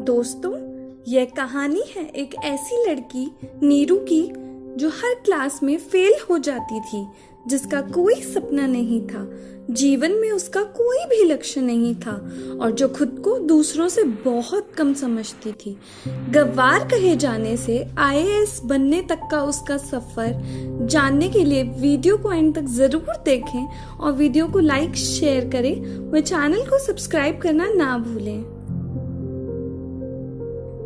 दोस्तों, यह कहानी है एक ऐसी लड़की नीरू की जो हर क्लास में फेल हो जाती थी, जिसका कोई सपना नहीं था, जीवन में उसका कोई भी लक्ष्य नहीं था और जो खुद को दूसरों से बहुत कम समझती थी। गवार कहे जाने से आईएएस बनने तक का उसका सफर जानने के लिए वीडियो को एंड तक जरूर देखें और वीडियो को लाइक शेयर करें व चैनल को सब्सक्राइब करना ना भूलें।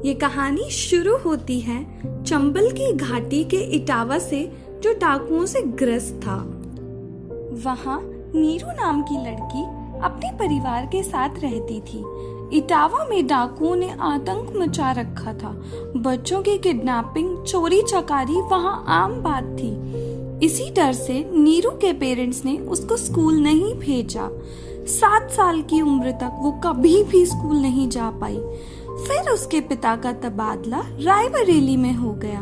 ये कहानी शुरू होती है चंबल की घाटी के इटावा से, जो डाकुओं से ग्रस्त था। वहाँ नीरू नाम की लड़की अपने परिवार के साथ रहती थी। इटावा में डाकुओं ने आतंक मचा रखा था। बच्चों की किडनैपिंग, चोरी चकारी वहाँ आम बात थी। इसी डर से नीरू के पेरेंट्स ने उसको स्कूल नहीं भेजा। 7 साल की उम्र तक वो कभी भी स्कूल नहीं जा पाई। फिर उसके पिता का तबादला रायबरेली में हो गया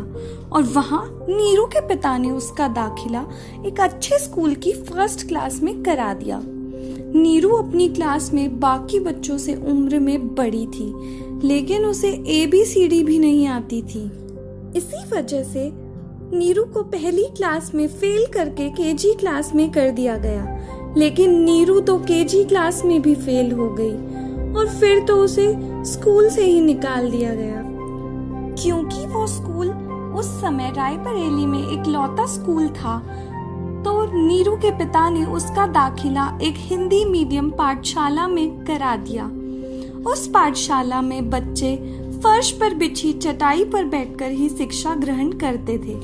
और वहाँ नीरू के पिता ने उसका दाखिला एक अच्छे स्कूल की फर्स्ट क्लास में करा दिया। नीरू अपनी क्लास में बाकी बच्चों से उम्र में बड़ी थी, लेकिन उसे ABCD भी नहीं आती थी। इसी वजह से नीरू को पहली क्लास में फेल करके KG क्लास में कर दिया गया। लेकिन नीरू तो KG क्लास में भी फेल हो गई और फिर तो उसे स्कूल से ही निकाल दिया गया, क्योंकि वो स्कूल उस समय रायबरेली में इकलौता स्कूल था। तो नीरू के पिता ने उसका दाखिला एक हिंदी मीडियम पाठशाला में करा दिया। उस पाठशाला में बच्चे फर्श पर बिछी चटाई पर बैठकर ही शिक्षा ग्रहण करते थे।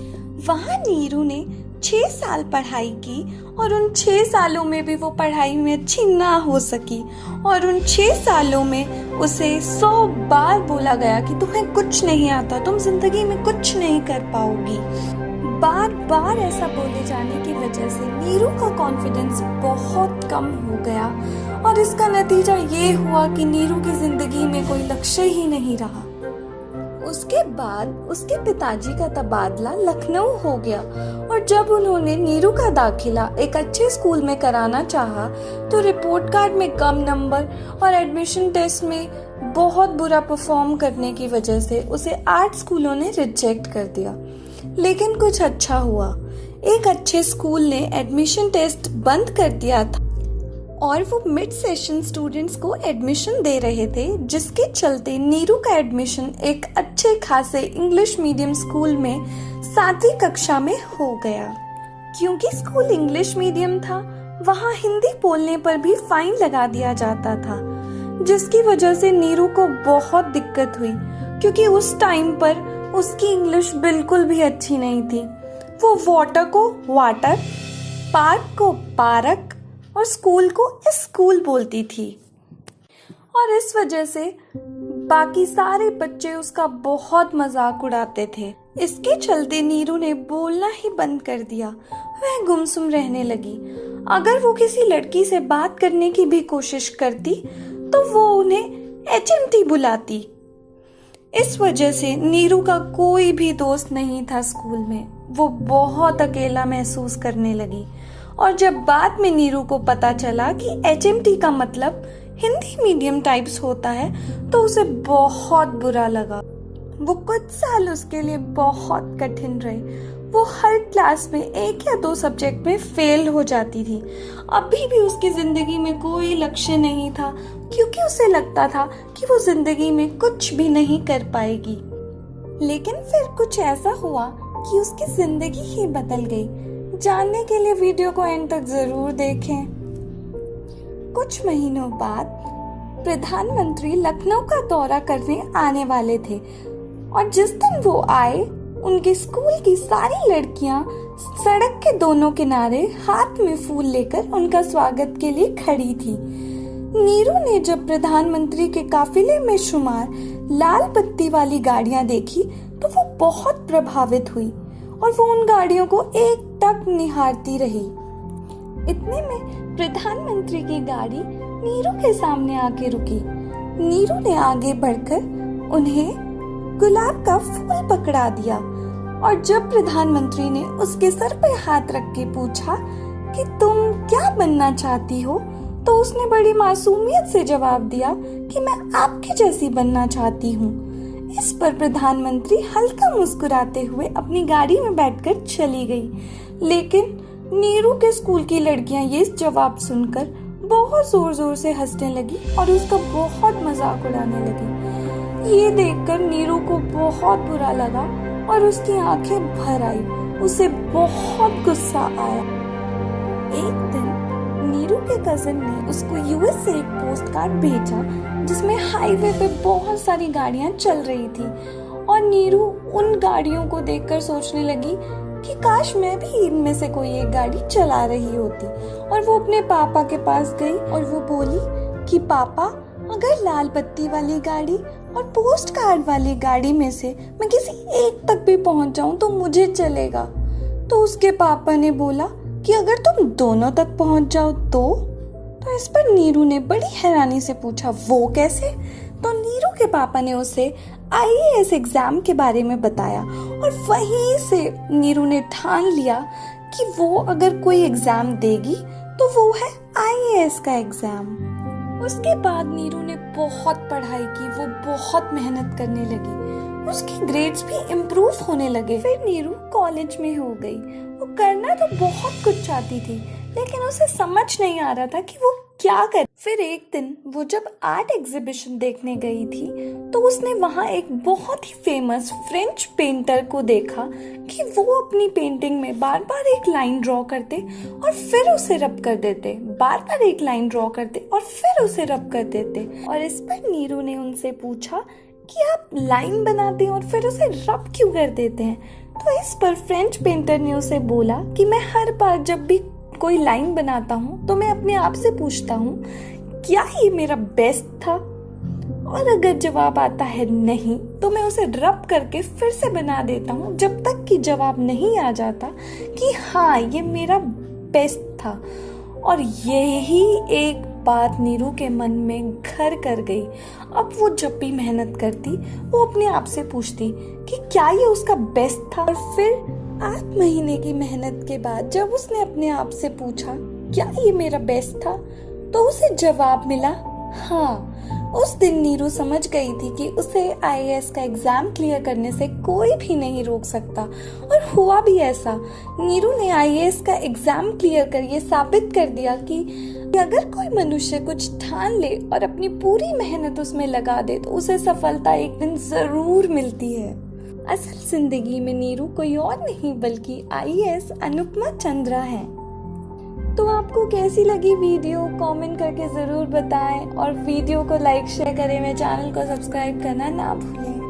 वहाँ नीरू ने 6 साल पढ़ाई की और उन 6 सालों में भी वो पढ़ाई में अच्छी ना हो सकी और उन 6 सालों में उसे 100 बार बोला गया कि तुम्हें कुछ नहीं आता, तुम जिंदगी में कुछ नहीं कर पाओगी। बार बार ऐसा बोले जाने की वजह से नीरू का कॉन्फिडेंस बहुत कम हो गया और इसका नतीजा ये हुआ कि नीरू की जिंदगी में कोई लक्ष्य ही नहीं रहा। उसके बाद उसके पिताजी का तबादला लखनऊ हो गया और जब उन्होंने नीरू का दाखिला एक अच्छे स्कूल में कराना चाहा तो रिपोर्ट कार्ड में कम नंबर और एडमिशन टेस्ट में बहुत बुरा परफॉर्म करने की वजह से उसे 8 स्कूलों ने रिजेक्ट कर दिया। लेकिन कुछ अच्छा हुआ, एक अच्छे स्कूल ने एडमिशन टेस्ट बंद कर दिया था और वो मिड सेशन स्टूडेंट्स को एडमिशन दे रहे थे, जिसके चलते नीरू का एडमिशन एक अच्छे खासे इंग्लिश मीडियम स्कूल में 7वीं कक्षा में हो गया। क्योंकि स्कूल इंग्लिश मीडियम था, वहाँ हिंदी बोलने पर भी फाइन लगा दिया जाता था, जिसकी वजह से नीरू को बहुत दिक्कत हुई, क्योंकि उस टाइम पर उसकी इंग्लिश बिल्कुल भी अच्छी नहीं थी। वो वाटर को वाटर, पार्क को पार्क और स्कूल को स्कूल बोलती थी और इस वजह से बाकी सारे बच्चे उसका बहुत मजाक उड़ाते थे। इसके चलते नीरू ने बोलना ही बंद कर दिया। वह गुमसुम रहने लगी। अगर वो किसी लड़की से बात करने की भी कोशिश करती तो वो उन्हें HMT बुलाती। इस वजह से नीरू का कोई भी दोस्त नहीं था स्कूल में। वो बहुत अकेला महसूस करने लगी और जब बाद में नीरू को पता चला कि HMT का मतलब हिंदी मीडियम टाइप्स होता है तो उसे बहुत बुरा लगा। वो कुछ साल उसके लिए बहुत कठिन रहे। वो हर क्लास में 1 या 2 सब्जेक्ट में फेल हो जाती थी। अभी भी उसकी जिंदगी में कोई लक्ष्य नहीं था, क्योंकि उसे लगता था कि वो जिंदगी में कुछ भी नहीं कर पाएगी। लेकिन फिर कुछ ऐसा हुआ कि उसकी जिंदगी ही बदल गई। जानने के लिए वीडियो को एंड तक जरूर देखें। कुछ महीनों बाद प्रधानमंत्री लखनऊ का दौरा करने आने वाले थे और जिस दिन वो आए, उनके स्कूल की सारी लड़कियां सड़क के दोनों किनारे हाथ में फूल लेकर उनका स्वागत के लिए खड़ी थी। नीरू ने जब प्रधानमंत्री के काफिले में शुमार लाल बत्ती वाली गाड़ियां देखी तो वो बहुत प्रभावित हुई और वो उन गाड़ियों को एकटक निहारती रही। इतने में प्रधानमंत्री की गाड़ी नीरू के सामने आके रुकी। नीरू ने आगे बढ़कर उन्हें गुलाब का फूल पकड़ा दिया और जब प्रधानमंत्री ने उसके सर पे हाथ रख के पूछा कि तुम क्या बनना चाहती हो, तो उसने बड़ी मासूमियत से जवाब दिया कि मैं आपकी जैसी बनना चाहती हूँ। इस पर प्रधानमंत्री हल्का मुस्कुराते हुए अपनी गाड़ी में बैठकर चली गई। लेकिन नीरू के स्कूल की लड़कियां ये जवाब सुनकर बहुत जोर जोर से हंसने लगी और उसका बहुत मजाक उड़ाने लगी। ये देखकर नीरू को बहुत बुरा लगा और उसकी आंखें भर आई। उसे बहुत गुस्सा आया। एक दिन नीरू के कजिन ने उसको यूएस से एक पोस्ट कार्ड भेजा जिसमें हाईवे पे बहुत सारी गाड़ियां चल रही थी और नीरू उन गाड़ियों को देखकर सोचने लगी कि काश मैं भी इनमें से कोई एक गाड़ी चला रही होती। और वो अपने पापा के पास गई और वो बोली कि पापा, अगर लाल बत्ती वाली गाड़ी और पोस्ट कार्ड वाली गाड़ी में से मैं किसी एक तक भी पहुंच जाऊं तो मुझे चलेगा। तो उसके पापा ने बोला कि अगर तुम दोनों तक पहुंच जाओ तो इस पर नीरू ने बड़ी हैरानी से पूछा, वो कैसे? तो नीरू के पापा ने उसे आईएएस एग्जाम के बारे में बताया और वहीं से नीरू ने ठान लिया कि वो अगर कोई एग्जाम देगी तो वो है आईएएस का एग्जाम। उसके बाद नीरू ने बहुत पढ़ाई की, वो बहुत मेहनत करने लगी, उसके ग्रेड्स भी इम्प्रूव होने लगे। फिर नीरू कॉलेज में हो गई। वो करना तो बहुत कुछ चाहती थी लेकिन उसे समझ नहीं आ रहा था कि वो क्या करे। फिर एक दिन वो जब आर्ट एग्जीबिशन देखने गई थी तो उसने वहाँ एक बहुत ही फेमस फ्रेंच पेंटर को देखा कि वो अपनी पेंटिंग में बार बार एक लाइन ड्रॉ करते और फिर उसे रब कर देते, बार बार एक लाइन ड्रॉ करते और फिर उसे रब कर देते। और इस पर नीरू ने उनसे पूछा कि आप लाइन बनाते हैं और फिर उसे रब क्यों कर देते हैं? तो इस पर फ्रेंच पेंटर ने उसे बोला कि मैं हर बार जब भी कोई लाइन बनाता हूँ तो मैं अपने आप से पूछता हूँ क्या ये मेरा बेस्ट था, और अगर जवाब आता है नहीं तो मैं उसे रब करके फिर से बना देता हूँ जब तक कि जवाब नहीं आ जाता कि हाँ ये मेरा बेस्ट था। और यही एक बात नीरू के मन में घर कर गई। अब वो जब भी मेहनत करती वो अपने आप से पूछती कि क्या ये उसका बेस्ट था। और फिर 8 महीने की मेहनत के बाद जब उसने अपने आप से पूछा क्या ये मेरा बेस्ट था तो उसे जवाब मिला हाँ। उस दिन नीरू समझ गई थी कि उसे आईएएस का एग्जाम क्लियर करने से कोई भी नहीं रोक सकता। और हुआ भी ऐसा। नीरू ने आईएएस का एग्जाम क्लियर कर ये साबित कर दिया कि अगर कोई मनुष्य कुछ ठान ले और अपनी पूरी मेहनत उसमें लगा दे तो उसे सफलता एक दिन जरूर मिलती है। असल जिंदगी में नीरू कोई और नहीं बल्कि आईएएस अनुपमा चंद्रा है। तो आपको कैसी लगी वीडियो कमेंट करके ज़रूर बताएं और वीडियो को लाइक शेयर करें। मेरे चैनल को सब्सक्राइब करना ना भूलें।